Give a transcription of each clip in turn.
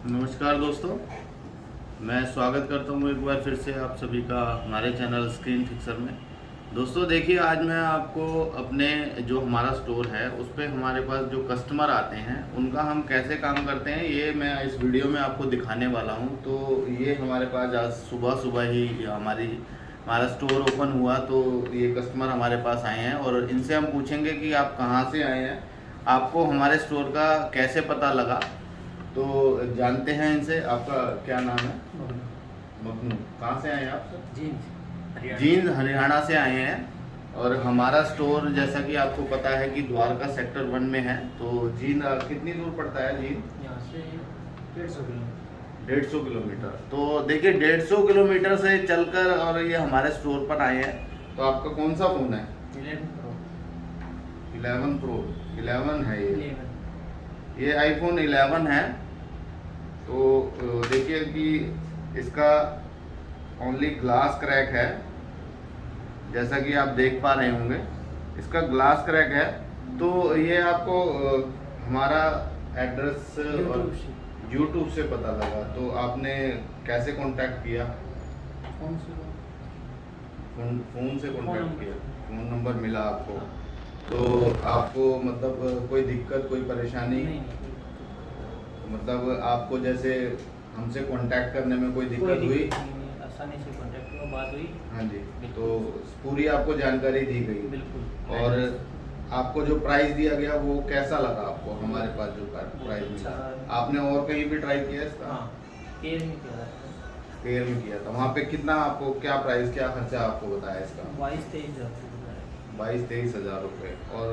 नमस्कार दोस्तों, मैं स्वागत करता हूँ एक बार फिर से आप सभी का हमारे चैनल स्क्रीन फिक्सर में। दोस्तों देखिए, आज मैं आपको अपने जो हमारा स्टोर है उस पे हमारे पास जो कस्टमर आते हैं उनका हम कैसे काम करते हैं ये मैं इस वीडियो में आपको दिखाने वाला हूँ। तो ये हमारे पास आज सुबह सुबह ही हमारा स्टोर ओपन हुआ, तो ये कस्टमर हमारे पास आए हैं और इनसे हम पूछेंगे कि आप कहाँ से आए हैं, आपको हमारे स्टोर का कैसे पता लगा। तो जानते हैं इनसे। आपका क्या नाम है? मखनू। कहाँ से आए हैं आप सर? जींद हरियाणा से आए हैं। और हमारा स्टोर जैसा कि आपको पता है कि द्वारका सेक्टर 1 में है। तो जींद कितनी दूर पड़ता है जींद? यहाँ से 150 किलोमीटर। 150 किलोमीटर। तो देखिए 150 किलोमीटर से चलकर और ये हमारे स्टोर पर आए हैं। तो आपका कौन सा फ़ोन है? 11 प्रो। 11 है ये 11। ये आईफोन 11 है। तो देखिए कि इसका ओनली ग्लास क्रैक है, जैसा कि आप देख पा रहे होंगे इसका ग्लास क्रैक है। तो ये आपको हमारा एड्रेस और यूट्यूब से पता लगा। तो आपने कैसे कांटेक्ट किया? फोन से। फ़ोन से फोन कांटेक्ट नंबर। किया, फ़ोन नंबर मिला आपको। हाँ। तो आपको मतलब कोई दिक्कत, कोई परेशानी, नहीं नहीं, कोई दिक्कत मतलब आपको जैसे हमसे कांटेक्ट करने में कोई नहीं। दिक्कत हुई? नहीं, आसानी से कांटेक्ट हुआ, बात हुई। हाँ जी। तो बिल्कुल। पूरी आपको जानकारी दी गई। बिल्कुल। और आपको जो प्राइस दिया गया वो कैसा लगा आपको? हमारे पास जो प्राइस अच्छा। मिला, आपने और कहीं भी ट्राई किया इसका? हाँ, केयर में किया था। केयर में किया था। वहाँ पे कितना आपको, क्या प्राइस, क्या खर्चा आपको बताया इसका? 22-23 हज़ार रुपये बताया। 22-23 हज़ार रुपये। और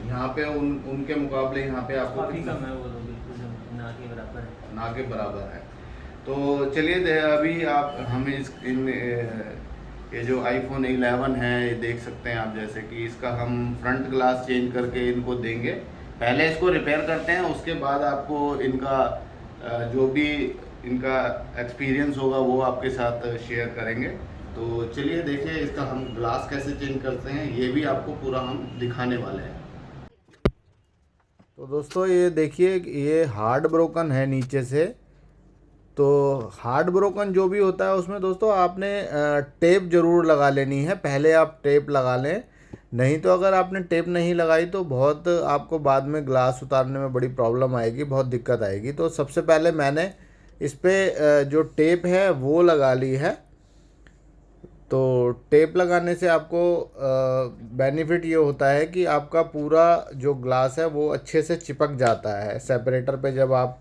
यहाँ पे उनके मुकाबले यहाँ पे आपको काफ़ी कितना? कम है वो तो, बिल्कुल ना के बराबर है। ना के बराबर है। तो चलिए अभी आप हमें ये जो आईफोन 11 है ये देख सकते हैं आप, जैसे कि इसका हम फ्रंट ग्लास चेंज करके इनको देंगे। पहले इसको रिपेयर करते हैं, उसके बाद आपको इनका जो भी इनका एक्सपीरियंस होगा वो आपके साथ शेयर करेंगे। तो चलिए देखिए इसका हम ग्लास कैसे चेंज करते हैं, ये भी आपको पूरा हम दिखाने वाले हैं। तो दोस्तों ये देखिए, ये हार्ड ब्रोकन है नीचे से। तो हार्ड ब्रोकन जो भी होता है उसमें दोस्तों आपने टेप ज़रूर लगा लेनी है। पहले आप टेप लगा लें, नहीं तो अगर आपने टेप नहीं लगाई तो बहुत आपको बाद में ग्लास उतारने में बड़ी प्रॉब्लम आएगी, बहुत दिक्कत आएगी। तो सबसे पहले मैंने इस पे जो टेप है वो लगा ली है। तो टेप लगाने से आपको बेनिफिट ये होता है कि आपका पूरा जो ग्लास है वो अच्छे से चिपक जाता है। सेपरेटर पे जब आप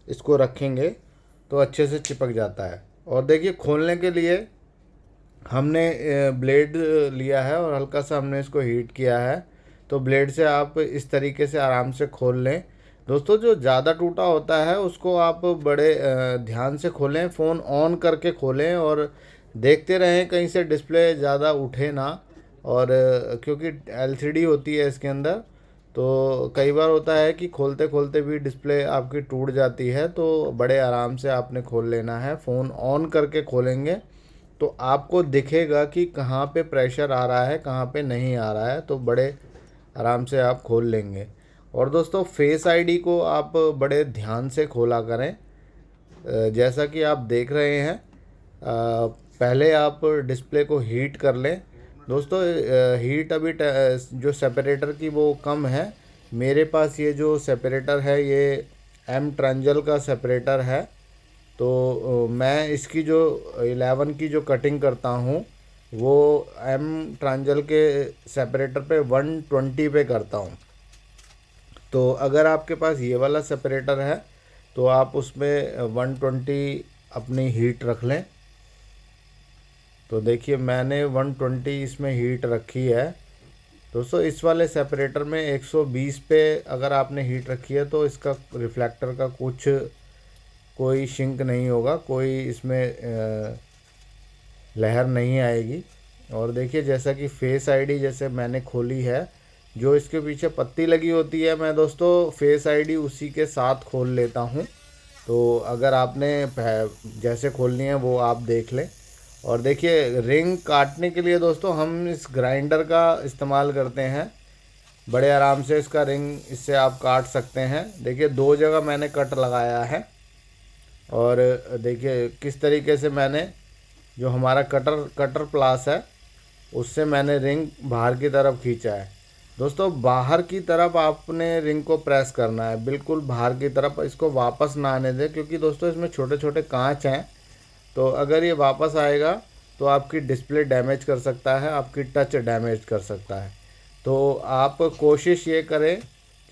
इसको रखेंगे तो अच्छे से चिपक जाता है। और देखिए खोलने के लिए हमने ब्लेड लिया है और हल्का सा हमने इसको हीट किया है। तो ब्लेड से आप इस तरीके से आराम से खोल लें। दोस्तों जो ज़्यादा टूटा होता है उसको आप बड़े ध्यान से खोलें, फ़ोन ऑन करके खोलें और देखते रहें कहीं से डिस्प्ले ज़्यादा उठे ना। और क्योंकि एलसीडी होती है इसके अंदर, तो कई बार होता है कि खोलते खोलते भी डिस्प्ले आपकी टूट जाती है। तो बड़े आराम से आपने खोल लेना है। फ़ोन ऑन करके खोलेंगे तो आपको दिखेगा कि कहाँ पे प्रेशर आ रहा है, कहाँ पे नहीं आ रहा है। तो बड़े आराम से आप खोल लेंगे। और दोस्तों फेस आईडी को आप बड़े ध्यान से खोला करें। जैसा कि आप देख रहे हैं, पहले आप डिस्प्ले को हीट कर लें। दोस्तों हीट अभी जो सेपरेटर की वो कम है। मेरे पास ये जो सेपरेटर है ये एम ट्रांजल का सेपरेटर है। तो मैं इसकी जो 11 की जो कटिंग करता हूँ वो एम ट्रांजल के सेपरेटर पे 120 पे करता हूँ। तो अगर आपके पास ये वाला सेपरेटर है तो आप उसमें 120 अपनी हीट रख लें। तो देखिए मैंने 120 इसमें हीट रखी है। दोस्तों इस वाले सेपरेटर में 120 पे अगर आपने हीट रखी है तो इसका रिफ्लेक्टर का कुछ कोई शिंक नहीं होगा, कोई इसमें लहर नहीं आएगी। और देखिए जैसा कि फेस आईडी जैसे मैंने खोली है, जो इसके पीछे पत्ती लगी होती है मैं दोस्तों फेस आईडी उसी के साथ खोल लेता हूँ। तो अगर आपने जैसे खोलनी है वो आप देख लें। और देखिए रिंग काटने के लिए दोस्तों हम इस ग्राइंडर का इस्तेमाल करते हैं। बड़े आराम से इसका रिंग इससे आप काट सकते हैं। देखिए 2 जगह मैंने कट लगाया है। और देखिए किस तरीके से मैंने जो हमारा कटर प्लास है उससे मैंने रिंग बाहर की तरफ खींचा है। दोस्तों बाहर की तरफ आपने रिंग को प्रेस करना है, बिल्कुल बाहर की तरफ, इसको वापस ना आने दें, क्योंकि दोस्तों इसमें छोटे छोटे कांच हैं, तो अगर ये वापस आएगा तो आपकी डिस्प्ले डैमेज कर सकता है, आपकी टच डैमेज कर सकता है। तो आप कोशिश ये करें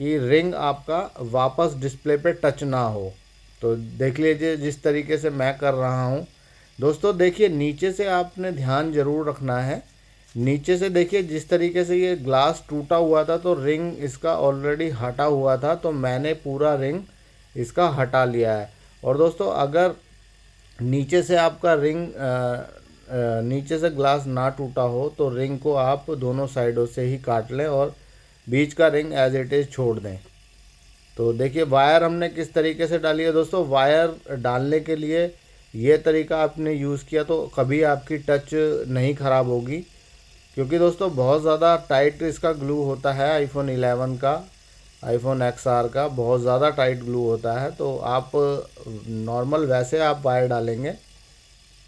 कि रिंग आपका वापस डिस्प्ले पे टच ना हो। तो देख लीजिए जिस तरीके से मैं कर रहा हूँ। दोस्तों देखिए नीचे से आपने ध्यान ज़रूर रखना है। नीचे से देखिए जिस तरीके से ये ग्लास टूटा हुआ था तो रिंग इसका ऑलरेडी हटा हुआ था, तो मैंने पूरा रिंग इसका हटा लिया है। और दोस्तों अगर नीचे से आपका रिंग नीचे से ग्लास ना टूटा हो तो रिंग को आप दोनों साइडों से ही काट लें और बीच का रिंग एज इट इज़ छोड़ दें। तो देखिए वायर हमने किस तरीके से डाली है। दोस्तों वायर डालने के लिए ये तरीका आपने यूज़ किया तो कभी आपकी टच नहीं ख़राब होगी, क्योंकि दोस्तों बहुत ज़्यादा टाइट इसका ग्लू होता है आईफोन 11 का, आईफोन XR का बहुत ज़्यादा टाइट ग्लू होता है। तो आप नॉर्मल वैसे आप वायर डालेंगे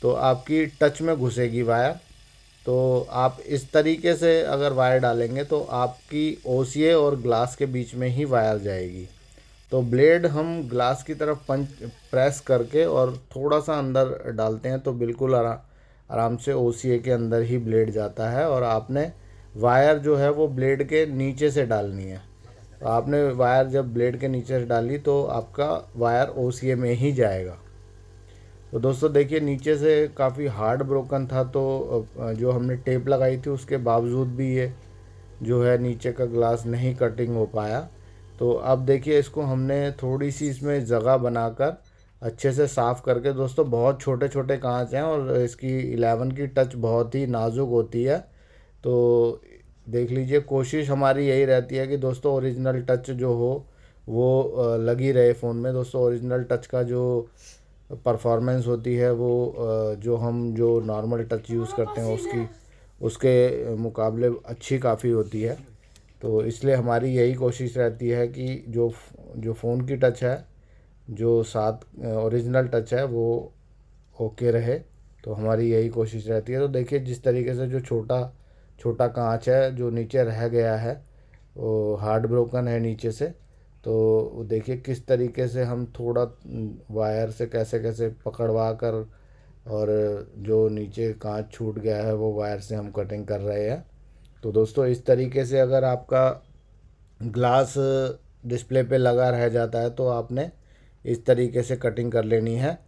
तो आपकी टच में घुसेगी वायर। तो आप इस तरीके से अगर वायर डालेंगे तो आपकी OCA और ग्लास के बीच में ही वायर जाएगी। तो ब्लेड हम ग्लास की तरफ पंच प्रेस करके और थोड़ा सा अंदर डालते हैं तो बिल्कुल आराम से OCA के अंदर ही ब्लेड जाता है। और आपने वायर जो है वो ब्लेड के नीचे से डालनी है। तो आपने वायर जब ब्लेड के नीचे से डाली तो आपका वायर OCA में ही जाएगा। तो दोस्तों देखिए नीचे से काफ़ी हार्ड ब्रोकन था, तो जो हमने टेप लगाई थी उसके बावजूद भी ये जो है नीचे का ग्लास नहीं कटिंग हो पाया। तो अब देखिए इसको हमने थोड़ी सी इसमें जगह बनाकर अच्छे से साफ़ करके, दोस्तों बहुत छोटे छोटे कांच हैं और इसकी 11 की टच बहुत ही नाजुक होती है। तो देख लीजिए कोशिश हमारी यही रहती है कि दोस्तों ओरिजिनल टच जो हो वो लगी रहे फ़ोन में। दोस्तों ओरिजिनल टच का जो परफॉर्मेंस होती है वो जो नॉर्मल टच यूज़ करते हैं उसके मुकाबले अच्छी काफ़ी होती है। तो इसलिए हमारी यही कोशिश रहती है कि जो फ़ोन की टच है, जो साथ ओरिजिनल टच है वो ओके रहे। तो हमारी यही कोशिश रहती है। तो देखिए जिस तरीके से जो छोटा छोटा कांच है जो नीचे रह गया है वो हार्ड ब्रोकन है नीचे से। तो देखिए किस तरीके से हम थोड़ा वायर से कैसे कैसे पकड़वा कर और जो नीचे कांच छूट गया है वो वायर से हम कटिंग कर रहे हैं। तो दोस्तों इस तरीके से अगर आपका ग्लास डिस्प्ले पे लगा रह जाता है तो आपने इस तरीके से कटिंग कर लेनी है।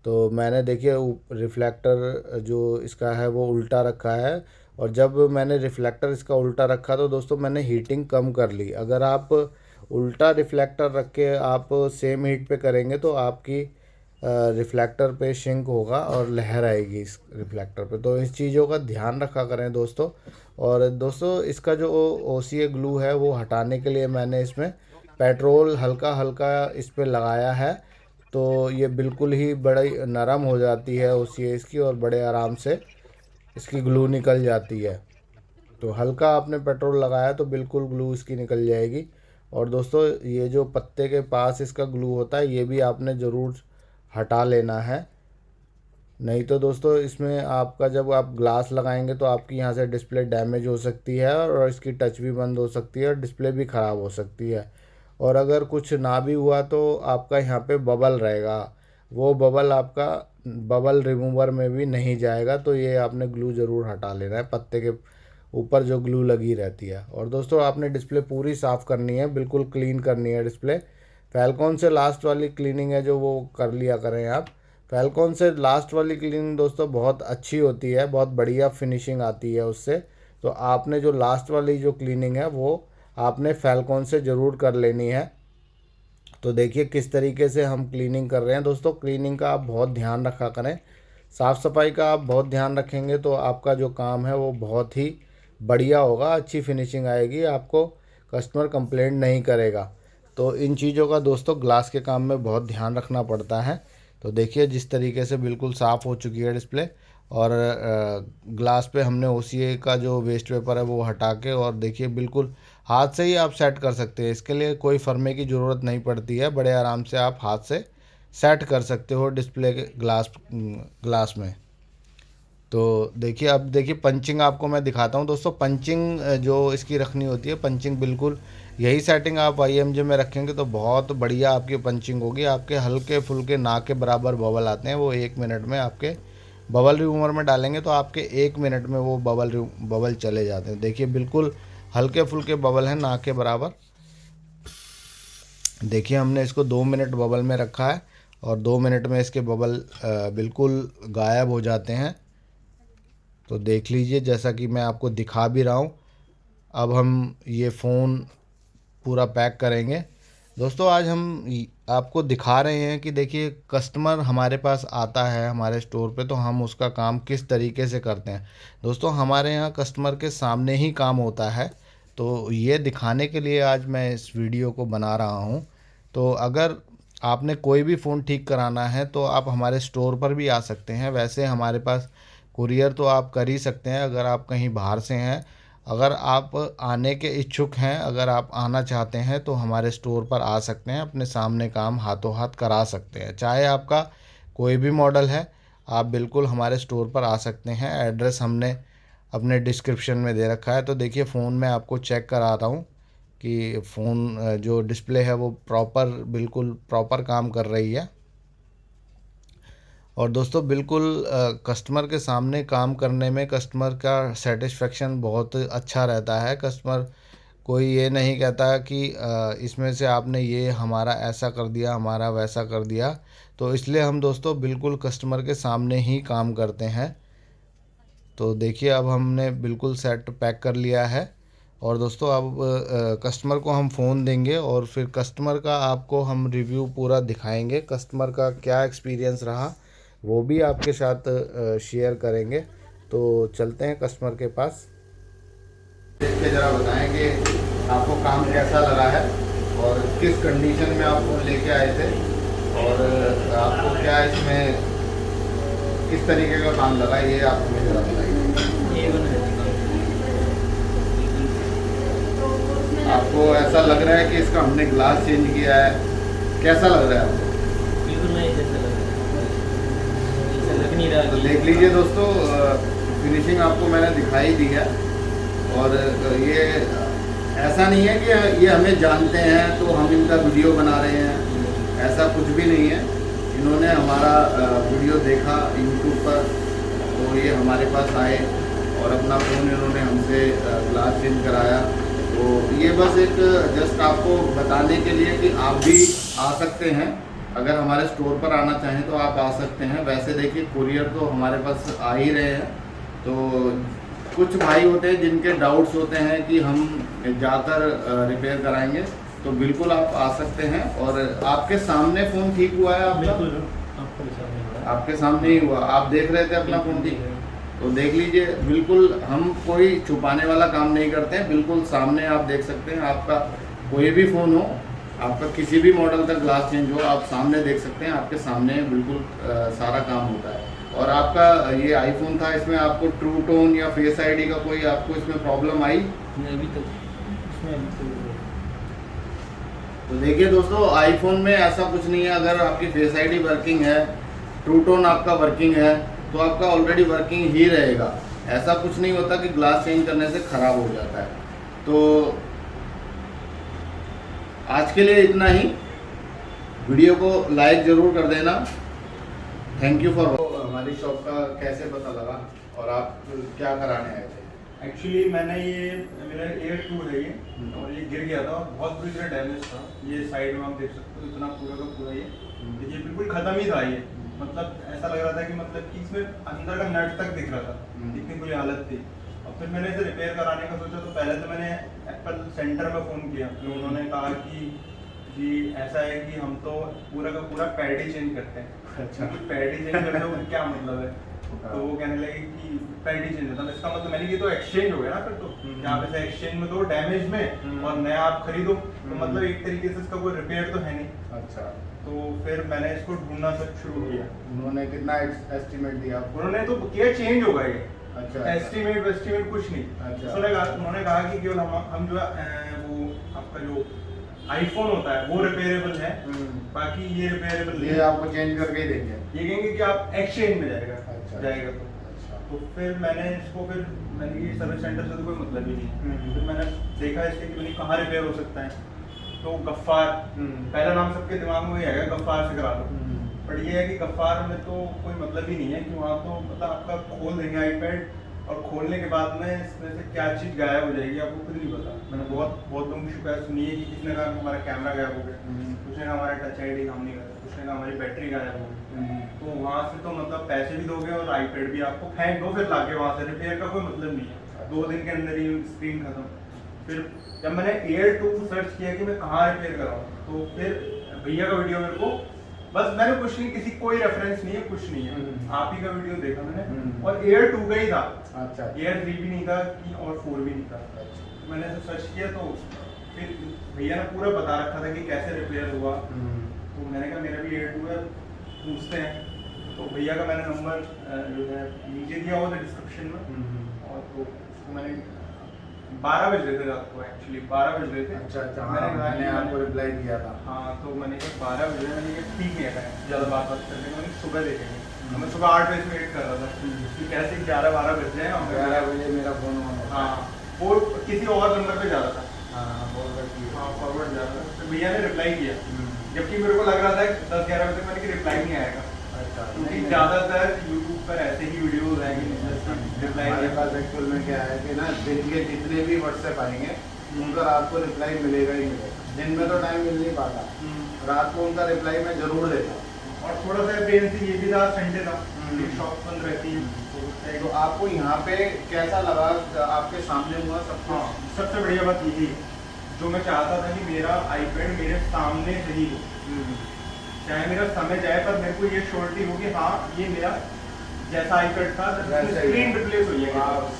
तो मैंने देखिए रिफ्लेक्टर जो इसका है वो उल्टा रखा है, और जब मैंने रिफ्लेक्टर इसका उल्टा रखा तो दोस्तों मैंने हीटिंग कम कर ली। अगर आप उल्टा रिफ्लेक्टर रख के आप सेम हीट पे करेंगे तो आपकी रिफ्लेक्टर पे शिंक होगा और लहर आएगी इस रिफ्लेक्टर पे। तो इस चीज़ों का ध्यान रखा करें दोस्तों। और दोस्तों इसका जो OCA ग्लू है वो हटाने के लिए मैंने इसमें पेट्रोल हल्का हल्का इस पे लगाया है। तो ये बिल्कुल ही बड़ी नरम हो जाती है OCA इसकी, और बड़े आराम से इसकी ग्लू निकल जाती है। तो हल्का आपने पेट्रोल लगाया तो बिल्कुल ग्लू इसकी निकल जाएगी। और दोस्तों ये जो पत्ते के पास इसका ग्लू होता है ये भी आपने ज़रूर हटा लेना है, नहीं तो दोस्तों इसमें आपका जब आप ग्लास लगाएंगे तो आपकी यहाँ से डिस्प्ले डैमेज हो सकती है और इसकी टच भी बंद हो सकती है और डिस्प्ले भी ख़राब हो सकती है। और अगर कुछ ना भी हुआ तो आपका यहाँ पे बबल रहेगा, वो बबल आपका बबल रिमूवर में भी नहीं जाएगा। तो ये आपने ग्लू ज़रूर हटा लेना है पत्ते के ऊपर जो ग्लू लगी रहती है। और दोस्तों आपने डिस्प्ले पूरी साफ़ करनी है, बिल्कुल क्लीन करनी है डिस्प्ले। फैलकॉन से लास्ट वाली क्लीनिंग है जो वो कर लिया करें आप। फैलकॉन से लास्ट वाली क्लीनिंग दोस्तों बहुत अच्छी होती है, बहुत बढ़िया फिनिशिंग आती है उससे। तो आपने जो लास्ट वाली जो क्लीनिंग है वो आपने फैलकॉन से ज़रूर कर लेनी है। तो देखिए किस तरीके से हम क्लीनिंग कर रहे हैं। दोस्तों क्लीनिंग का आप बहुत ध्यान रखा करें, साफ़ सफाई का आप बहुत ध्यान रखेंगे तो आपका जो काम है वो बहुत ही बढ़िया होगा, अच्छी फिनिशिंग आएगी, आपको कस्टमर कंप्लेंट नहीं करेगा। तो इन चीज़ों का दोस्तों ग्लास के काम में बहुत ध्यान रखना पड़ता है। तो देखिए जिस तरीके से बिल्कुल साफ़ हो चुकी है डिस्प्ले, और ग्लास पे हमने OCA का जो वेस्ट पेपर है वो हटा के, और देखिए बिल्कुल हाथ से ही आप सेट कर सकते हैं, इसके लिए कोई फरमे की ज़रूरत नहीं पड़ती है, बड़े आराम से आप हाथ से सेट कर सकते हो डिस्प्ले के ग्लास में। तो देखिए, अब देखिए पंचिंग आपको मैं दिखाता हूँ दोस्तों। पंचिंग जो इसकी रखनी होती है, पंचिंग बिल्कुल यही सेटिंग आप IMJ में रखेंगे तो बहुत बढ़िया आपकी पंचिंग होगी। आपके हल्के फुल्के ना के बराबर बबल आते हैं, वो 1 मिनट में आपके बबल रिमूवर में डालेंगे तो आपके 1 मिनट में वो बबल चले जाते हैं। देखिए बिल्कुल हल्के फुल्के बबल हैं ना के बराबर। देखिए हमने इसको 2 मिनट बबल में रखा है और 2 मिनट में इसके बबल बिल्कुल गायब हो जाते हैं। तो देख लीजिए, जैसा कि मैं आपको दिखा भी रहा हूँ। अब हम ये फ़ोन पूरा पैक करेंगे दोस्तों। आज हम आपको दिखा रहे हैं कि देखिए कस्टमर हमारे पास आता है हमारे स्टोर पे तो हम उसका काम किस तरीके से करते हैं। दोस्तों हमारे यहाँ कस्टमर के सामने ही काम होता है, तो ये दिखाने के लिए आज मैं इस वीडियो को बना रहा हूँ। तो अगर आपने कोई भी फ़ोन ठीक कराना है तो आप हमारे स्टोर पर भी आ सकते हैं। वैसे हमारे पास कुरियर तो आप कर ही सकते हैं अगर आप कहीं बाहर से हैं। अगर आप आने के इच्छुक हैं, अगर आप आना चाहते हैं तो हमारे स्टोर पर आ सकते हैं, अपने सामने काम हाथों हाथ करा सकते हैं। चाहे आपका कोई भी मॉडल है, आप बिल्कुल हमारे स्टोर पर आ सकते हैं। एड्रेस हमने अपने डिस्क्रिप्शन में दे रखा है। तो देखिए फ़ोन में आपको चेक करा रहा हूँ कि फ़ोन जो डिस्प्ले है वो बिल्कुल प्रॉपर काम कर रही है। और दोस्तों बिल्कुल कस्टमर के सामने काम करने में कस्टमर का सेटिस्फेक्शन बहुत अच्छा रहता है। कस्टमर कोई ये नहीं कहता कि इसमें से आपने ये हमारा ऐसा कर दिया, हमारा वैसा कर दिया। तो इसलिए हम दोस्तों बिल्कुल कस्टमर के सामने ही काम करते हैं। तो देखिए अब हमने बिल्कुल सेट पैक कर लिया है और दोस्तों अब कस्टमर को हम फ़ोन देंगे और फिर कस्टमर का आपको हम रिव्यू पूरा दिखाएंगे। कस्टमर का क्या एक्सपीरियंस रहा वो भी आपके साथ शेयर करेंगे। तो चलते हैं कस्टमर के पास। देख के ज़रा बताएं कि आपको काम कैसा लगा है और किस कंडीशन में आप फ़ोन लेके आए थे और आपको क्या इसमें किस तरीके का काम लगा, ये आप हमें ज़रा बताइए। ये बना है आपको ऐसा लग रहा है कि इसका हमने ग्लास चेंज किया है, कैसा लग रहा है आपको? बिल्कुल नहीं जैसा लग रहा है, जैसा लग नहीं रहा तो कि देख लीजिए दोस्तों, फिनिशिंग आपको मैंने दिखाई दी है। और ये ऐसा नहीं है कि ये हमें जानते हैं तो हम इनका वीडियो बना रहे हैं, ऐसा कुछ भी नहीं है। इन्होंने हमारा वीडियो देखा यूट्यूब पर तो ये हमारे पास आए और अपना फ़ोन इन्होंने हमसे ग्लास चेंज कराया। तो ये बस एक जस्ट आपको बताने के लिए कि आप भी आ सकते हैं। अगर हमारे स्टोर पर आना चाहें तो आप आ सकते हैं। वैसे देखिए कुरियर तो हमारे पास आ ही रहे हैं। तो कुछ भाई होते हैं जिनके डाउट्स होते हैं कि हम जाकर रिपेयर कराएंगे, तो बिल्कुल आप आ सकते हैं। और आपके सामने फ़ोन ठीक हुआ है आपका? बिल्कुल आपको सामने हो रहा है। आपके सामने ही हुआ, आप देख रहे थे अपना फ़ोन ठीक? तो देख लीजिए, बिल्कुल हम कोई छुपाने वाला काम नहीं करते हैं, बिल्कुल सामने आप देख सकते हैं। आपका कोई भी फ़ोन हो, आपका किसी भी मॉडल तक ग्लास चेंज हो, आप सामने देख सकते हैं। आपके सामने बिल्कुल सारा काम होता है। और आपका ये आईफोन था, इसमें आपको ट्रू टोन या फेस आईडी का कोई आपको इसमें प्रॉब्लम आई? नहीं, अभी तक इसमें अभी तक तो देखिए दोस्तों, आईफोन में ऐसा कुछ नहीं है। अगर आपकी फेस आईडी वर्किंग है, ट्रू टोन आपका वर्किंग है, तो आपका ऑलरेडी वर्किंग ही रहेगा। ऐसा कुछ नहीं होता कि ग्लास चेंज करने से ख़राब हो जाता है। तो आज के लिए इतना ही। वीडियो को लाइक ज़रूर कर देना। Thank you for. हमारी शॉप का कैसे पता लगा और आप क्या कराने आए थे? एक्चुअली मैंने ये मेरा एयर टू है ये, और ये गिर गया था और बहुत बुरी तरह डैमेज था। ये साइड में आप देख सकते हो, इतना पूरा का पूरा ये देखिए बिल्कुल ख़त्म ही था ये। मतलब ऐसा लग रहा था कि मतलब कि इसमें अंदर का नट तक दिख रहा था, इतनी बुरी हालत थी। और फिर मैंने इसे रिपेयर कराने का सोचा, तो पहले तो मैंने एप्पल सेंटर में फ़ोन किया। तो उन्होंने कहा कि जी ऐसा है कि हम तो पूरा का पूरा पैड ही चेंज करते हैं। अच्छा, पैड ही चेंज करते हो क्या मतलब है? तो वो कहने लगे कि पैड ही चेंज होता है। इसका मतलब मैंने कि तो एक्सचेंज हो गया ना। फिर तो यहाँ पे से एक्सचेंज में तो डैमेज में और नया आप खरीदो, तो मतलब एक तरीके से इसका कोई रिपेयर तो है नहीं। अच्छा। तो फिर मैंने इसको ढूंढना सब शुरू किया। उन्होंने कितना एस्टिमेट दिया आपको? उन्होंने तो किया चेंज होगा ये। अच्छा। एस्टिमेट कुछ नहीं। अच्छा। उन्होंने कहा कि केवल हम जो है वो आपका जो आईफोन होता है वो रिपेयरेबल है, बाकी ये रिपेयरेबल नहीं ये है। आपको चेंज करके ही देंगे। ये कहेंगे कि आप एक्सचेंज में जाएगा। अच्छा। जाएगा तो फिर मैंने ये सर्विस सेंटर से तो कोई मतलब ही नहीं है। फिर मैंने देखा इसके कि कहाँ रिपेयर हो सकता है, तो गफ्फार पहला नाम सबके दिमाग में ही आएगा, गफ्फार से करा लो। बट ये है कि गफ्फार में तो कोई मतलब ही नहीं है कि वहाँ तो मतलब आपका खोल देंगे आईपैड, और खोलने के बाद में इसमें से क्या चीज़ गायब हो जाएगी आपको खुद नहीं पता। मैंने बहुत लोगों की शिकायत सुनी है कि किसी ने कहा हमारा कैमरा गायब हो गया, कुछ ने कहा हमारा टच आईडी काम नहीं कर रहा, कुछ ने कहा हमारी बैटरी गायब हो गई। तो वहाँ से तो मतलब पैसे भी दोगे और आईपैड भी आपको फेंक दो, फिर लाके वहाँ से रिपेयर का कोई मतलब नहीं है। 2 दिन के अंदर ही स्क्रीन खत्म। फिर जब मैंने Air 2 सर्च किया कि मैं कहाँ रिपेयर कराऊँ, तो फिर भैया का वीडियो मेरे को, बस मैंने कुछ नहीं, किसी कोई रेफरेंस नहीं है, कुछ नहीं है, आप ही का वीडियो देखा मैंने, और Air 2 का ही था। अच्छा। Air 3 भी नहीं था कि और 4 भी नहीं था। मैंने ऐसे सर्च किया तो फिर भैया ने पूरा बता रखा था कि कैसे रिपेयर हुआ। तो मैंने कहा मेरा भी Air 2 है, पूछते हैं। तो भैया का मैंने नंबर जो है नीचे दिया हुआ था डिस्क्रिप्शन में, और तो उसको मैंने 12 बज रहे थे रात को, एक्चुअली 12 बज रहे थे। अच्छा। मैंने आपको रिप्लाई किया था। हाँ, तो मैंने कहा 12 बजे, मैंने कहा ठीक है, ज़्यादा बात करने का, मैंने सुबह देखेंगे। मैं सुबह 8 बजे से वेट कर रहा था कि कैसे 11-12 बज जाए। 11 बजे मेरा फोन ऑन होता है। हाँ, वो किसी और नंबर पे जा रहा था। हाँ, फॉरवर्ड जा रहा था। तो भैया ने रिप्लाई किया, जबकि मेरे को लग रहा था 10-11 बजे तक मैंने कि रिप्लाई नहीं आएगा, अच्छा। क्योंकि ज़्यादातर यूट्यूब पर ऐसे ही वीडियोज आएंगे रिप्लाई। हमारे पास एक्चुअल में क्या है कि ना, दिन के जितने भी व्हाट्सएप आएंगे उनका रात को रिप्लाई मिलेगा ही मिलेगा। दिन में तो टाइम मिल नहीं पाता, रात को उनका रिप्लाई मैं जरूर देता हूँ। और थोड़ा सा पेरेंट्स ये भी था, संडे था, शॉप बंद रहती है। तो आपको यहाँ पे कैसा लगा, आपके सामने हुआ सब कुछ? हाँ, सबसे बढ़िया बात यही है, जो मैं चाहता था कि मेरा आईपैड मेरे सामने से ही हो, चाहे मेरा समय जाए, पर मेरे को ये श्योरिटी हो कि हाँ ये मेरा जैसा आईपैड था स्क्रीन रिप्लेस हुई है।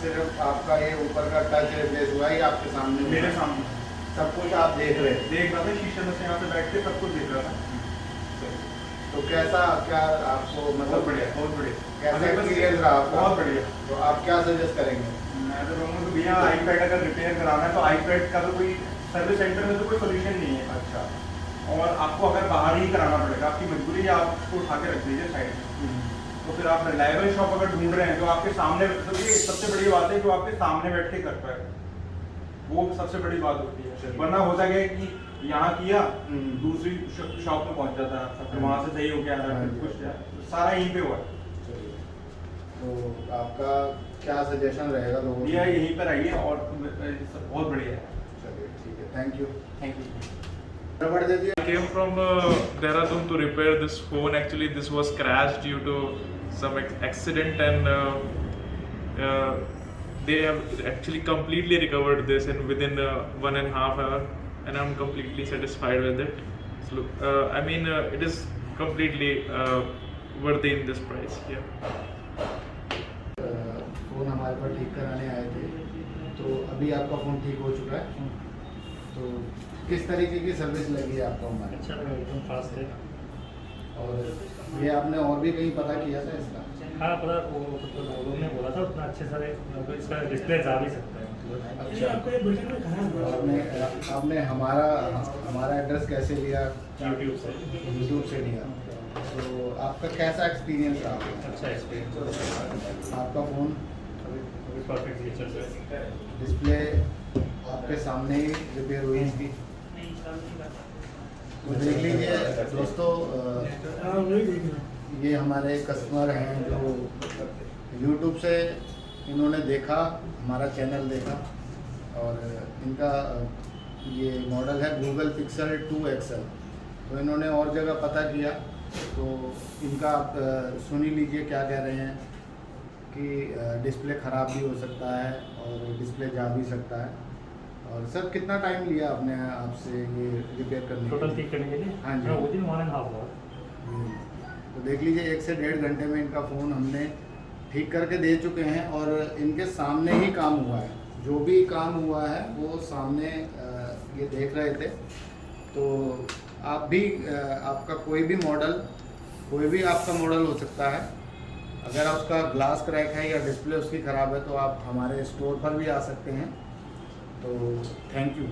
सिर्फ आपका ये ऊपर का टच रिप्लेस हुआ है, आपके सामने, मेरे सामने सब कुछ आप देख रहे हैं। देख रहा था, शीशे में से यहाँ पे बैठ के सब कुछ देख रहा था। तो कैसा, क्या आपको मतलब बहुत बढ़िया कैसा एक्सपीरियंस रहा आपका? बहुत बढ़िया। तो आप क्या सजेस्ट करेंगे? मैं तो कहूँगा कि भैया आईपैड अगर रिपेयर कराना है तो आईपैड का तो कोई सर्विस सेंटर में तो कोई सोल्यूशन नहीं है। अच्छा। और आपको अगर बाहर ही कराना पड़ेगा, आपकी मजबूरी है, आप उसको उठा के रख दीजिए साइड में। तो फिर आप रिलायबल शॉप अगर ढूंढ रहे हैं जो आपके सामने, तो ये सबसे बड़ी बात है, जो आपके सामने बैठ के कर पाए, वो सबसे बड़ी बात होती है। वरना होता क्या है कि यहाँ किया, दूसरी शॉप में पहुँच जाता है, फिर वहाँ से सही हो गया, कुछ सारा यहीं पे हुआ। तो आपका क्या सजेशन रहेगा लोगों को? भैया यहीं पर आइए, और बहुत बढ़िया है। चलिए ठीक है, thank you. Thank you. I came from Dehradun to repair this phone. Actually, this was crashed due to some accident, and they have actually completely recovered this in within 1.5 hour, and I'm completely satisfied with it. So, I mean, it is completely worthy in this price. Yeah. Phone हमारे पास ठीक कराने आए थे, तो अभी आपका phone ठीक हो चुका है। तो किस तरीके की सर्विस लगी है आपको हमारे? अच्छा लगा, एकदम फास्ट है। और ये आपने और भी कहीं पता किया था इसका? हाँ, पता, वो लोगों ने बोला था उतना अच्छे से इसका डिस्प्ले जा भी सकता है। अच्छा। आपने हमारा एड्रेस कैसे लिया? यूट्यूब से लिया। तो आपका कैसा एक्सपीरियंस रहा? अच्छा एक्सपीरियंस। आपका फ़ोन परफेक्टली चल रहा है। डिस्प्ले आपके सामने ही रिपेयर हुई इसकी? तो देख लीजिए दोस्तों, ये हमारे कस्टमर हैं जो YouTube से इन्होंने देखा, हमारा चैनल देखा, और इनका ये मॉडल है Google Pixel 2 XL। तो इन्होंने और जगह पता किया, तो इनका आप सुन ही लीजिए क्या कह रहे हैं कि डिस्प्ले ख़राब भी हो सकता है और डिस्प्ले जा भी सकता है। और सर कितना टाइम लिया आपने आपसे ये रिपेयर करने के लिए? टोटल ठीक करने के लिए? हाँ जी। Within 1.5 our. तो देख लीजिए 1 से 1.5 घंटे में इनका फ़ोन हमने ठीक करके दे चुके हैं, और इनके सामने ही काम हुआ है। जो भी काम हुआ है वो सामने ये देख रहे थे। तो आप भी आपका कोई भी आपका मॉडल हो सकता है, अगर उसका ग्लास क्रैक है या डिस्प्ले उसकी ख़राब है, तो आप हमारे स्टोर पर भी आ सकते हैं। तो थैंक यू।